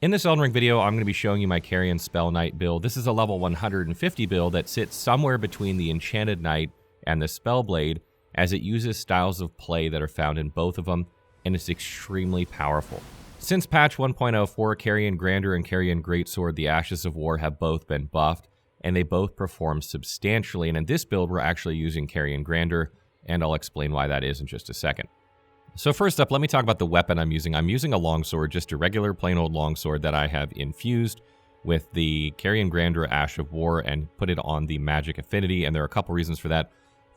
In this Elden Ring video, I'm going to be showing you my Carian Spellknight build. This is a level 150 build that sits somewhere between the Enchanted Knight and the Spellblade, as it uses styles of play that are found in both of them, and it's extremely powerful. Since patch 1.04, Carian Grandeur and Carian Greatsword, the Ashes of War, have both been buffed, and they both perform substantially, and in this build, we're actually using Carian Grandeur, and I'll explain why that is in just a second. So first up, let me talk about the weapon I'm using. I'm using a longsword, just a regular plain old longsword that I have infused with the Carian Grandeur Ash of War and put it on the magic affinity, and there are a couple reasons for that.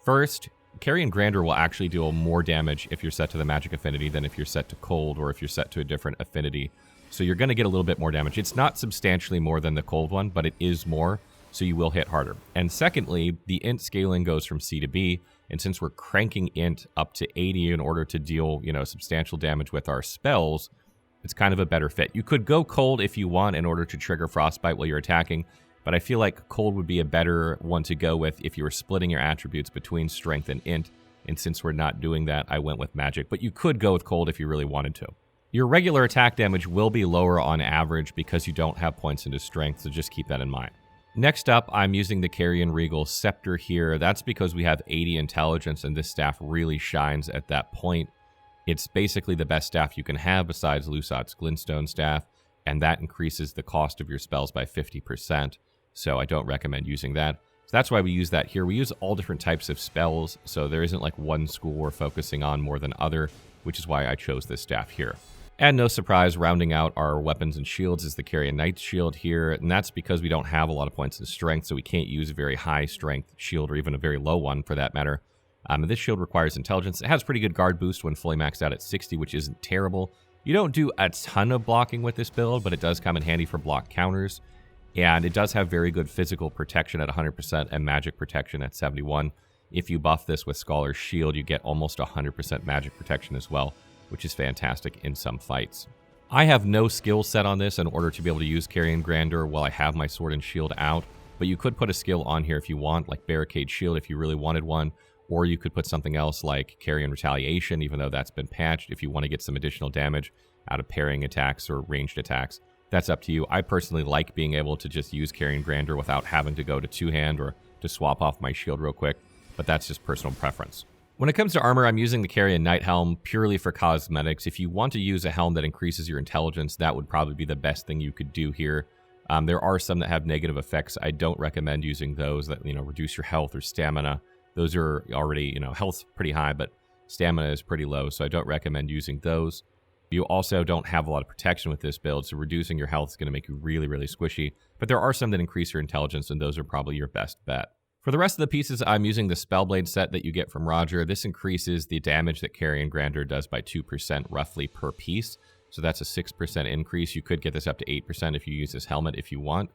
First, Carian Grandeur will actually deal more damage if you're set to the magic affinity than if you're set to cold or if you're set to a different affinity. So you're going to get a little bit more damage. It's not substantially more than the cold one, but it is more, so you will hit harder. And secondly, the int scaling goes from C to B, and since we're cranking int up to 80 in order to deal, substantial damage with our spells, it's kind of a better fit. You could go cold if you want in order to trigger frostbite while you're attacking, but I feel like cold would be a better one to go with if you were splitting your attributes between strength and int, and since we're not doing that, I went with magic, but you could go with cold if you really wanted to. Your regular attack damage will be lower on average because you don't have points into strength, so just keep that in mind. Next up, I'm using the Carian Regal Scepter here. That's because we have 80 intelligence, and this staff really shines at that point. It's basically the best staff you can have besides Lusat's Glintstone staff, and that increases the cost of your spells by 50%. So I don't recommend using that. So that's why we use that here. We use all different types of spells, so there isn't like one school we're focusing on more than other, which is why I chose this staff here. And no surprise, rounding out our weapons and shields is the Carian Knight's shield here, and that's because we don't have a lot of points in strength, so we can't use a very high strength shield or even a very low one for that matter. And this shield requires intelligence. It has pretty good guard boost when fully maxed out at 60, which isn't terrible. You don't do a ton of blocking with this build, but it does come in handy for block counters. And it does have very good physical protection at 100% and magic protection at 71. If you buff this with Scholar's Shield, you get almost 100% magic protection as well, which is fantastic in some fights. I have no skill set on this in order to be able to use Carian Grandeur while I have my sword and shield out, but you could put a skill on here if you want, like Barricade Shield if you really wanted one, or you could put something else like Carian Retaliation, even though that's been patched, if you want to get some additional damage out of parrying attacks or ranged attacks. That's up to you. I personally like being able to just use Carian Grandeur without having to go to two-hand or to swap off my shield real quick, but that's just personal preference. When it comes to armor, I'm using the Carian Knight Helm purely for cosmetics. If you want to use a helm that increases your intelligence, that would probably be the best thing you could do here. There are some that have negative effects. I don't recommend using those that, reduce your health or stamina. Those are already, health's pretty high, but stamina is pretty low, so I don't recommend using those. You also don't have a lot of protection with this build, so reducing your health is going to make you really, really squishy. But there are some that increase your intelligence, and those are probably your best bet. For the rest of the pieces, I'm using the Spellblade set that you get from Roger. This increases the damage that Carian Grandeur does by 2% roughly per piece. So that's a 6% increase. You could get this up to 8% if you use this helmet if you want.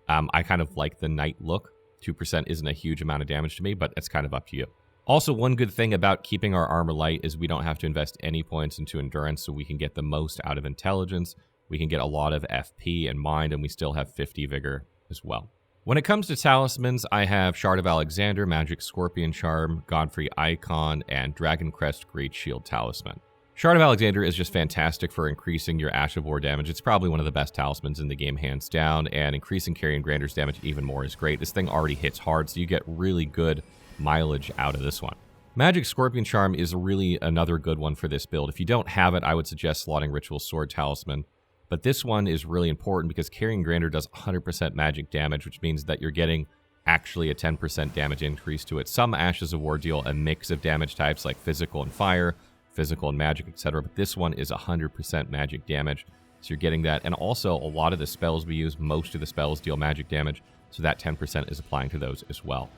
I kind of like the knight look. 2% isn't a huge amount of damage to me, but it's kind of up to you. Also, one good thing about keeping our armor light is we don't have to invest any points into endurance, so we can get the most out of intelligence. We can get a lot of FP and mind, and we still have 50 vigor as well. When it comes to talismans, I have Shard of Alexander, Magic Scorpion Charm, Godfrey Icon, and Dragon Crest Great Shield Talisman. Shard of Alexander is just fantastic for increasing your Ash of War damage. It's probably one of the best talismans in the game, hands down, and increasing Carian Grandeur's damage even more is great. This thing already hits hard, so you get really good mileage out of this one. Magic Scorpion Charm is really another good one for this build. If you don't have it, I would suggest slotting Ritual Sword Talisman. But this one is really important because Carian Grandeur does 100% magic damage, which means that you're getting actually a 10% damage increase to it. Some Ashes of War deal a mix of damage types like physical and fire, physical and magic, etc. But this one is 100% magic damage, so you're getting that. And also, a lot of the spells we use, most of the spells deal magic damage, so that 10% is applying to those as well.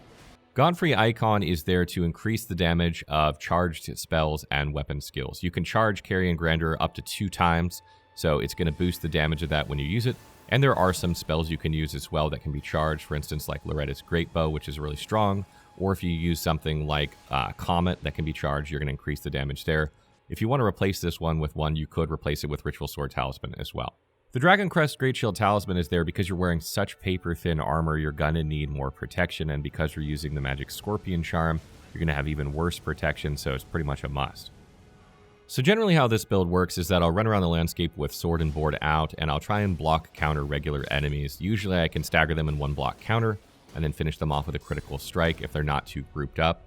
Godfrey Icon is there to increase the damage of charged spells and weapon skills. You can charge Carian Grandeur up to 2 times, so it's going to boost the damage of that when you use it. And there are some spells you can use as well that can be charged, for instance, like Loretta's Great Bow, which is really strong. Or if you use something like Comet that can be charged, you're going to increase the damage there. If you want to replace this one with one, you could replace it with Ritual Sword Talisman as well. The Dragon Crest Great Shield Talisman is there because you're wearing such paper-thin armor, you're going to need more protection, and because you're using the Magic Scorpion Charm, you're going to have even worse protection, so it's pretty much a must. So generally how this build works is that I'll run around the landscape with sword and board out, and I'll try and block counter regular enemies. Usually I can stagger them in one block counter, and then finish them off with a critical strike if they're not too grouped up.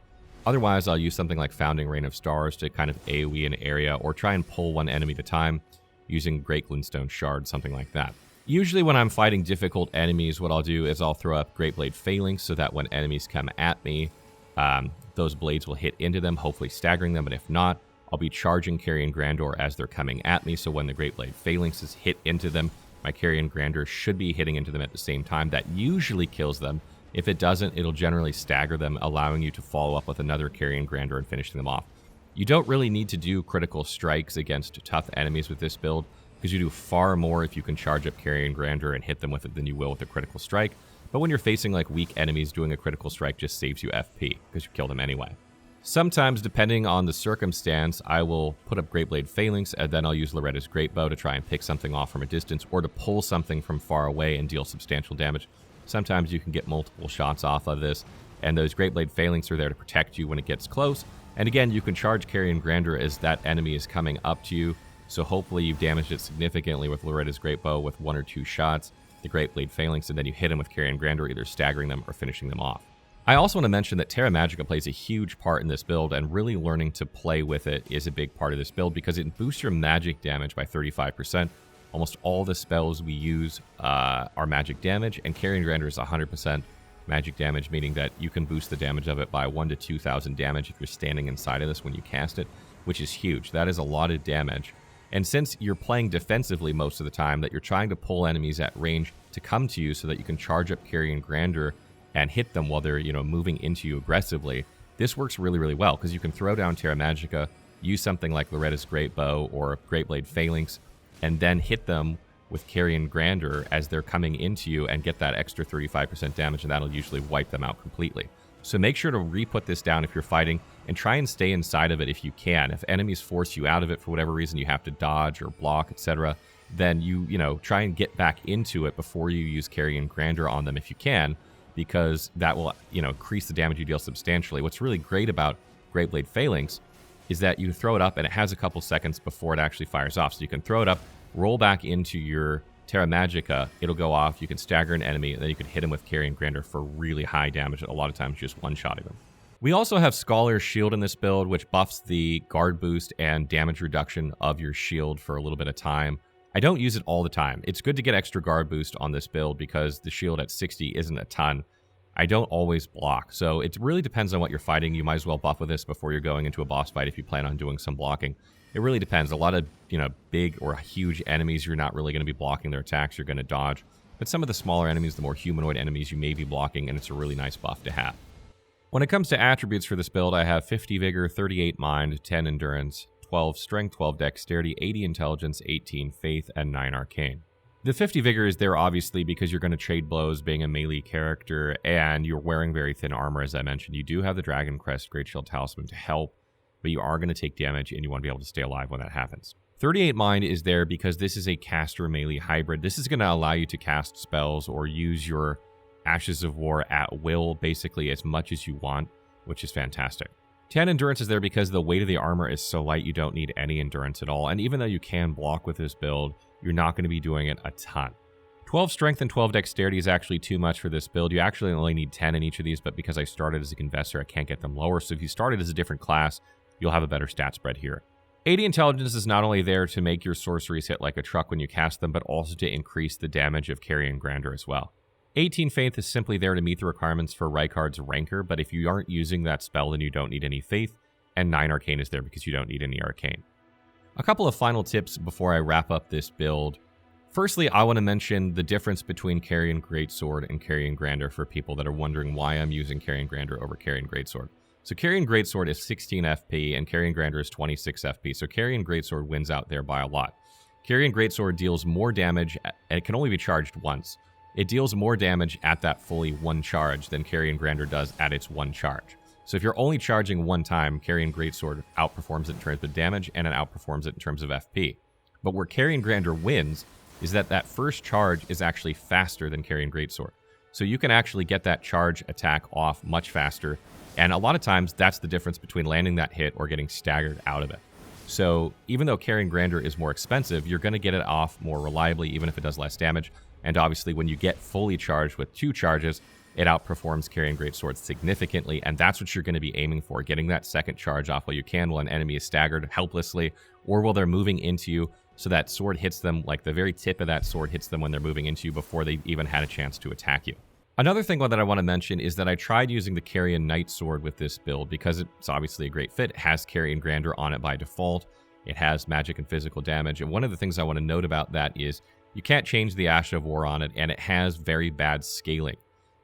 Otherwise, I'll use something like Founding Rain of Stars to kind of AoE an area, or try and pull one enemy at a time using Great Glintstone Shard, something like that. Usually when I'm fighting difficult enemies, what I'll do is I'll throw up Great Blade Phalanx so that when enemies come at me, those blades will hit into them, hopefully staggering them, but if not, I'll be charging Carian Grandor as they're coming at me, so when the Great Blade Phalanxes hit into them, my Carian Grandor should be hitting into them at the same time. That usually kills them. If it doesn't, it'll generally stagger them, allowing you to follow up with another Carian Grandor and finishing them off. You don't really need to do critical strikes against tough enemies with this build, because you do far more if you can charge up Carian Grandor and hit them with it than you will with a critical strike. But when you're facing like weak enemies, doing a critical strike just saves you FP, because you kill them anyway. Sometimes, depending on the circumstance, I will put up Great Blade Phalanx, and then I'll use Loretta's Great Bow to try and pick something off from a distance, or to pull something from far away and deal substantial damage. Sometimes you can get multiple shots off of this, and those Great Blade Phalanx are there to protect you when it gets close. And again, you can charge Carian Grandor as that enemy is coming up to you, so hopefully you've damaged it significantly with Loretta's Great Bow with 1 or 2 shots, the Great Blade Phalanx, and then you hit him with Carian Grandor, either staggering them or finishing them off. I also want to mention that Terra Magica plays a huge part in this build, and really learning to play with it is a big part of this build because it boosts your magic damage by 35%. Almost all the spells we use are magic damage, and Carian Grandor is 100% magic damage, meaning that you can boost the damage of it by 1,000 to 2,000 damage if you're standing inside of this when you cast it, which is huge. That is a lot of damage. And since you're playing defensively most of the time, that you're trying to pull enemies at range to come to you so that you can charge up Carian Grandor and hit them while they're, moving into you aggressively, this works really, really well because you can throw down Terra Magica, use something like Loretta's Great Bow or Great Blade Phalanx, and then hit them with Carian Grandor as they're coming into you and get that extra 35% damage, and that'll usually wipe them out completely. So make sure to re-put this down if you're fighting, and try and stay inside of it if you can. If enemies force you out of it for whatever reason, you have to dodge or block, etc., then you try and get back into it before you use Carian Grandor on them if you can, because that will, increase the damage you deal substantially. What's really great about Great Blade Phalanx is that you throw it up and it has a couple seconds before it actually fires off. So you can throw it up, roll back into your Terra Magica, it'll go off, you can stagger an enemy, and then you can hit him with Carian Grandor for really high damage, a lot of times just one-shotting them. We also have Scholar's Shield in this build, which buffs the guard boost and damage reduction of your shield for a little bit of time. I don't use it all the time. It's good to get extra guard boost on this build because the shield at 60 isn't a ton. I don't always block, so it really depends on what you're fighting. You might as well buff with this before you're going into a boss fight if you plan on doing some blocking. It really depends. A lot of, big or huge enemies, you're not really going to be blocking their attacks. You're going to dodge. But some of the smaller enemies, the more humanoid enemies, you may be blocking, and it's a really nice buff to have. When it comes to attributes for this build, I have 50 Vigor, 38 Mind, 10 Endurance, 12 Strength, 12 Dexterity, 80 Intelligence, 18 Faith, and 9 Arcane. The 50 Vigor is there obviously because you're going to trade blows being a melee character, and you're wearing very thin armor, as I mentioned. You do have the Dragon Crest Great Shield Talisman to help, but you are going to take damage, and you want to be able to stay alive when that happens. 38 Mind is there because this is a caster melee hybrid. This is going to allow you to cast spells or use your Ashes of War at will, basically as much as you want, which is fantastic. 10 Endurance is there because the weight of the armor is so light you don't need any endurance at all, and even though you can block with this build, you're not going to be doing it a ton. 12 Strength and 12 Dexterity is actually too much for this build. You actually only need 10 in each of these, but because I started as a Confessor, I can't get them lower, so if you started as a different class, you'll have a better stat spread here. 80 Intelligence is not only there to make your sorceries hit like a truck when you cast them, but also to increase the damage of Carian Grandor as well. 18 Faith is simply there to meet the requirements for Rykard's Rancor, but if you aren't using that spell, then you don't need any Faith, and 9 Arcane is there because you don't need any Arcane. A couple of final tips before I wrap up this build. Firstly, I want to mention the difference between Carian Greatsword and Carian Grandor for people that are wondering why I'm using Carian Grandor over Carian Greatsword. So Carian Greatsword is 16 FP, and Carian Grandor is 26 FP, so Carian Greatsword wins out there by a lot. Carian Greatsword deals more damage, and it can only be charged once. It deals more damage at that fully one charge than Carian Grandor does at its one charge. So if you're only charging one time, Carian Greatsword outperforms it in terms of damage, and it outperforms it in terms of FP. But where Carian Grandor wins is that first charge is actually faster than Carian Greatsword. So you can actually get that charge attack off much faster, and a lot of times that's the difference between landing that hit or getting staggered out of it. So even though Carian Grandeur is more expensive, you're going to get it off more reliably, even if it does less damage. And obviously, when you get fully charged with 2 charges, it outperforms Carian Greatsword significantly, and that's what you're going to be aiming for, getting that second charge off while you can, while an enemy is staggered helplessly, or while they're moving into you, so that sword hits them, like the very tip of that sword hits them when they're moving into you before they even had a chance to attack you. Another thing that I want to mention is that I tried using the Carian Knight sword with this build because it's obviously a great fit. It has Carian Grandeur on it by default. It has magic and physical damage, and one of the things I want to note about that is you can't change the Ash of War on it, and it has very bad scaling.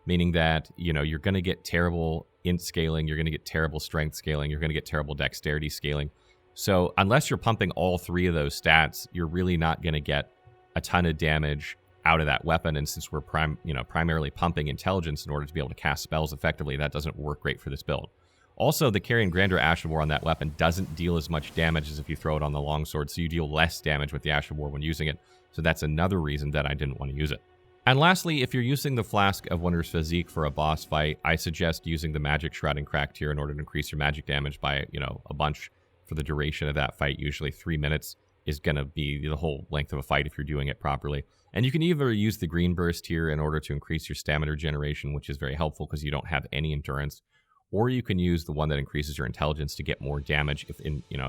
Meaning that, you know, you're going to get terrible int scaling, you're going to get terrible strength scaling, you're going to get terrible dexterity scaling. So unless you're pumping all 3 of those stats, you're really not going to get a ton of damage out of that weapon. And since we're primarily pumping intelligence in order to be able to cast spells effectively, that doesn't work great for this build. Also, the Carian Grandeur Ash of War on that weapon doesn't deal as much damage as if you throw it on the longsword, so you deal less damage with the Ash of War when using it. So that's another reason that I didn't want to use it. And lastly, if you're using the Flask of Wondrous Physique for a boss fight, I suggest using the Magic Shroud and Crack tier in order to increase your magic damage by, a bunch for the duration of that fight. Usually 3 minutes is going to be the whole length of a fight if you're doing it properly. And you can either use the Green Burst tier in order to increase your stamina regeneration, which is very helpful because you don't have any endurance, or you can use the one that increases your intelligence to get more damage if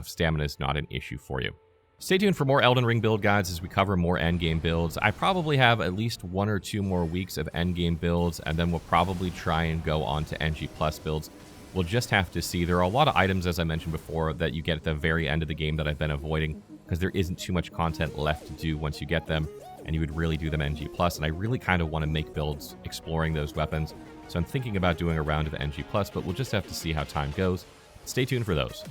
stamina is not an issue for you. Stay tuned for more Elden Ring build guides as we cover more endgame builds. I probably have at least 1 or 2 more weeks of endgame builds, and then we'll probably try and go on to NG Plus builds. We'll just have to see. There are a lot of items, as I mentioned before, that you get at the very end of the game that I've been avoiding because there isn't too much content left to do once you get them, and you would really do them NG Plus, and I really kind of want to make builds exploring those weapons. So I'm thinking about doing a round of NG Plus, but we'll just have to see how time goes. Stay tuned for those.